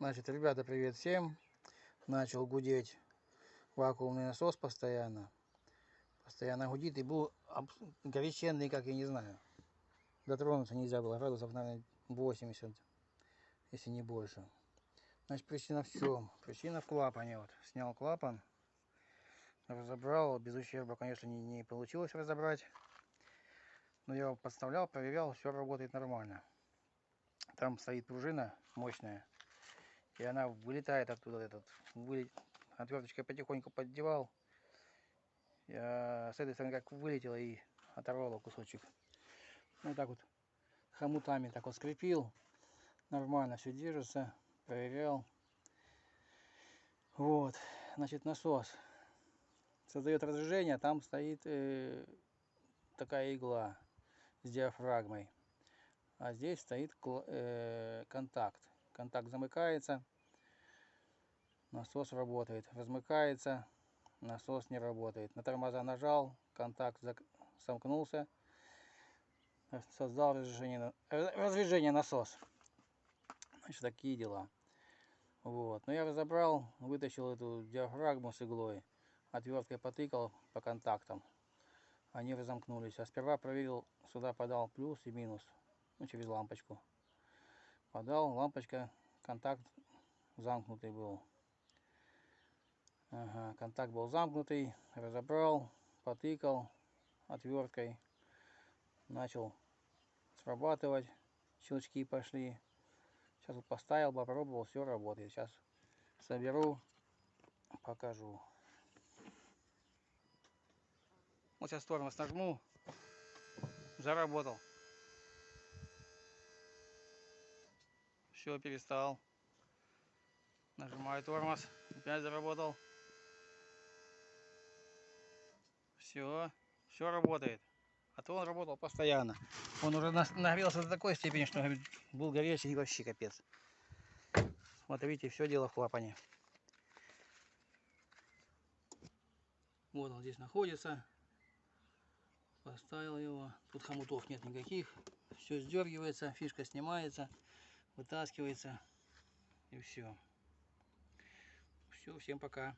Значит, ребята, привет всем. Начал гудеть вакуумный насос постоянно. Постоянно гудит и был горяченный, как я не знаю. Дотронуться нельзя было, градусов, наверное, 80, если не больше. Значит, причина в чем? Причина в клапане. Вот. Снял клапан, разобрал, без ущерба, конечно, не получилось разобрать. Но я его подставлял, проверял, все работает нормально. Там стоит пружина мощная, и она вылетает оттуда, отверточкой потихоньку поддевал. Я с этой стороны как вылетела и оторвала кусочек. Вот так вот хомутами так вот скрепил. Нормально все держится. Проверял. Вот. Значит, насос создает разжижение. Там стоит такая игла с диафрагмой. А здесь стоит контакт. Контакт замыкается. Насос работает. Размыкается. Насос не работает. На тормоза нажал. Контакт сомкнулся. Создал разжижение насос. Значит, такие дела. Вот. Но я разобрал, вытащил эту диафрагму с иглой, отверткой потыкал по контактам. Они разомкнулись. А сперва проверил, сюда подал плюс и минус. Ну, через лампочку. Подал, лампочка, контакт замкнутый был. Ага, контакт был замкнутый. Разобрал, потыкал отверткой. Начал срабатывать. Щелчки пошли. Сейчас вот поставил, попробовал, все работает. Сейчас соберу, покажу. Вот сейчас тормоз нажму, заработал. Все, перестал. Нажимаю тормоз, опять заработал. Все работает. А то он работал постоянно. Он уже нагрелся до такой степени, что был горячий и вообще капец. Вот видите, все дело в клапане. Вот он здесь находится. Поставил его. Тут хомутов нет никаких. Все сдергивается, фишка снимается, вытаскивается. И все. Все, всем пока.